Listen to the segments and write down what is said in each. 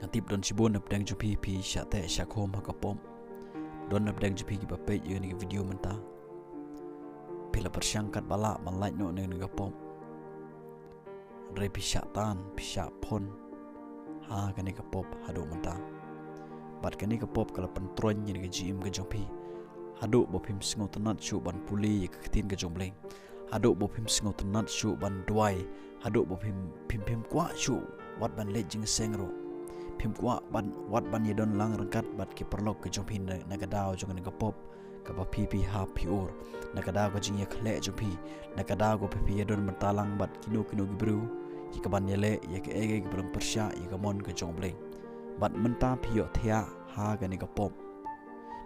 Natip don sibon napdang jupi pi syate syakom hakapom. Don napdang jupi ki bape ye ni video menta. Pila persyangkat bala malai no ne ngapom. Re pi syatan pi syapon. Ha kani kapop hadu menta. Bat kani kapop kala pentron ye ni jim ke jopi. Hadu bopim singo tenat syu ban puli ke ketin ke jombleng. Hadu bopim singo tenat syu ban duai. Hadu bopim pim kwa syu wat ban lejing sengro. Pim kwa ban wat ban yedon lang rengkat bat ki perlok ke jompin nagadao jong ngapop ka ba pipi ha piur nagadao ko jing ye khle jompi nagadao ko pipi yedon mentalang bat kino gibru ki ka ban yele ye ke ege gibrang persya ye ka mon ke jombleng bat menta pio thia ha ga ni kapop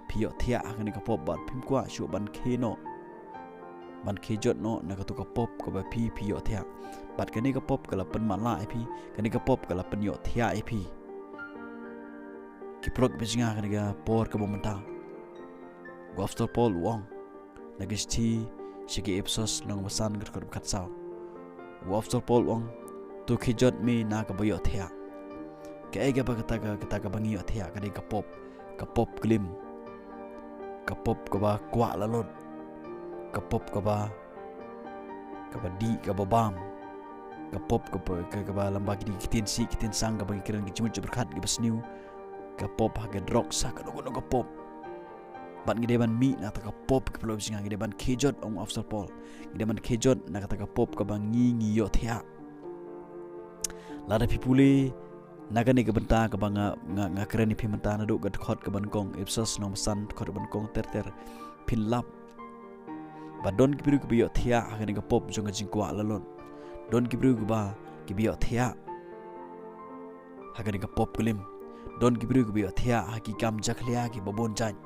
pio thia ha ga ni kapop bat pim kwa shu ban kheno ban khejot no nagatu kapop ko ba pipi yo thia bat ka ni kapop kala pen mala ip ka ni kapop kala pen yo thia ip Kiprok bijinga kaniga por ka bomenta. Goftor Paul Wong nagisti sigi ipsos nang masan gerkor katsao. Goftor Paul Wong tu kijot mi na ka boyo thea. Ka ega ba kata bangi yo thea kani kapop glim. Kapop ka ba kwa lalot. Kapop ka ba di ka ba bam. Kapop ka ba lambag di kitin sang ka bagi kiran gijimut berkat gibasniu. Kapop haga drok sa kanogono kapop bat ngideban mi na ta kapop ke pelo singa ngideban kejot ong after Paul ngideban kejot na kata kapop ka bangi ngi yo thea lada pipuli nagani ke benta ka banga nga kerani pimenta na do gad khot ka bankong ipsos nom san khot bankong ter pin lap badon kibiru ke yo thea haga ni kapop jonga jingkwa lalon don kibiru ba ke yo thea haga ni kapop kulim Don kibru kubi athia haki kam jaklia ki babon jan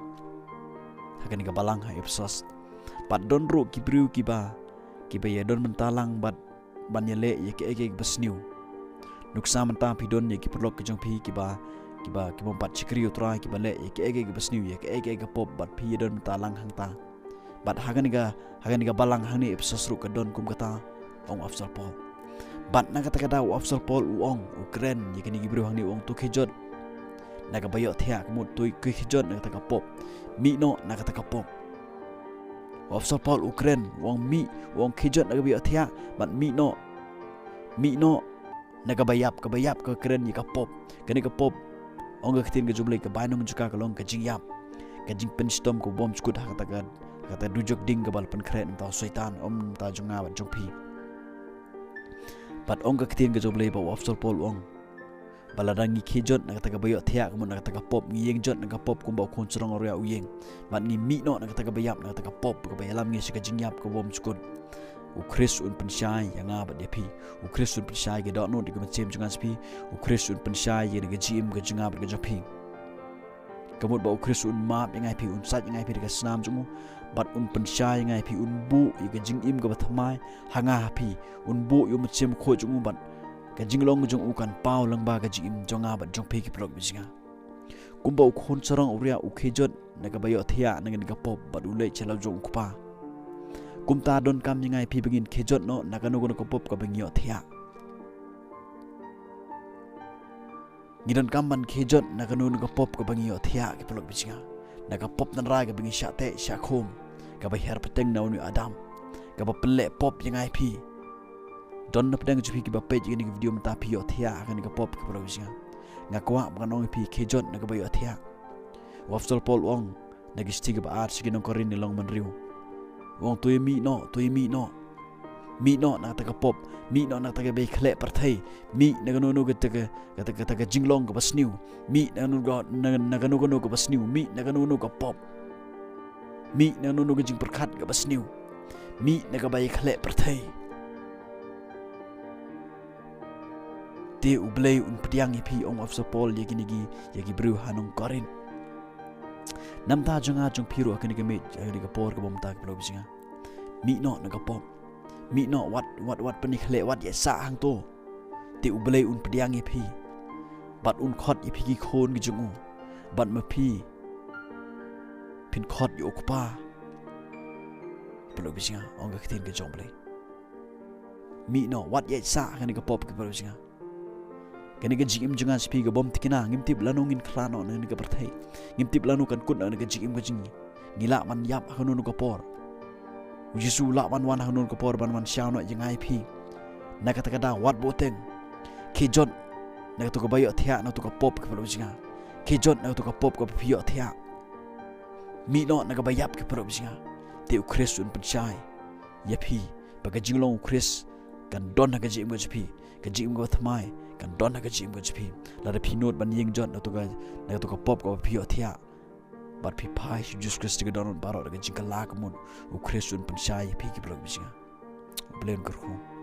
hakani ka balang ha ipsos pat don ro kibru kiba ya don mentalang bat banyele ye ke ege besniu nuksa menta pidon ye ki perlok ke jong pi kiba pat chikri utra kiba le ye ke ege besniu ye ke ege pop bat pi don mentalang hangta bat hakani ka balang hangni ipsos ru ka don kum kata ong afsal pol bat na kata afsal pol uong ukren ye kini kibru hangni ong tu kejot naga bayo thea kemut tui kijot naga kapop mi no naga kapop Ofsal Paul Ukraine wong mi wong kijot naga bayo thea bat mi no naga bayap ke keren ni kapop kani kapop ong ga kitin ga jumle ka bainong juka ka long ka jingyap ka jing penstom ko bom skut kata dujok ding ga bal pen kren ta setan om ta junga bat jokpi bat ong ga kitin ga jumle ba Ofsal Paul wong baladangi kijot nakataga bayo thea kumun nakataga pop ngiyeng jot nakapop kumbaw konserong orya uyeng mat ngi mi no nakataga bayap nakataga pop ko bayalam ngi sika jingyap ko bom skut u Chris un pensyai yang abat depi u Chris un pensyai ge dot no di kumacem jungan spi u Chris un pensyai ye ge jim ge jungap ge jopi kamut ba u Chris un map yang ip un sat yang ip de snam jungu bat un pensyai yang ip un bu ye ge jingim ge bathamai hanga hapi un bu yu macem kho jungu bat kajing long jong ukan pau lang ba kajing jonga bat jong peki plok bisinga kumba u khon sarang uria u khejot naga bayo thia nangan ga pop bat ulei chelaw jong kupa kumta don kam ngai pi bengin khejot no naga no ko pop ka bengyo thia ngidon kam ban khejot naga no ko pop ka bengyo thia ki plok bisinga naga pop nan ra ga bengi syate syakhom ka ba her peteng na uni adam ka ba pele pop ngai pi don na pedang jupi ki bape jini video menta pio thia akan ka pop ka provinsia ngakwa bukan ong pi kejot na ka bayo thia wafsol pol ong nagisti ka baat sige nong korin ni long manriu wong tu mi no na ta ka pop mi no na ta ka be khle parthai mi na no no ka ta jinglong ka basniu mi na no ka basniu mi na no ka pop mi na no ka jing perkhat ka basniu mi na ka bay khle parthai te ublei un pediang ipi ong of Paul yagi bru hanong korin namta jonga jong piru akani ka met yagi ka por ka bomta ka bisinga mi no naga pop mi no what penikhle what ya sa hang to te ublei un pediang ipi bat un khot ipi ki khon gi jongu bat ma pi pin khot yo kupa pelo bisinga ong ka tin ka jomblei mi no what ya sa akani ka pop ka bisinga Kani ka jing im junga spi ga bom tikina ngimtip lanu ngin khlano ne ka perthai ngimtip lanu kan kun ne ka jing im ka jing ngila man yap hanun ko por Yesu la man wan hanun ko por ban man shaw no jingai phi na ka takada wat boteng ke jon na to ko bayo thia na to ko pop ka pro jinga ke jon na to ko pop ko phio thia mi no na ka bayap ke pro jinga te Christ un panchai yapi baga jinglong Christ kan don na ka jing mo jpi ka jing mo thmai kan don na ka jing mo jpi la da pinot ban ying jon na to ka pop ko phio thia bat phi phai Jesus Christ ka don baro ka jing ka la ka mon u Christ un panchai yapi ki pro jinga blame kar khu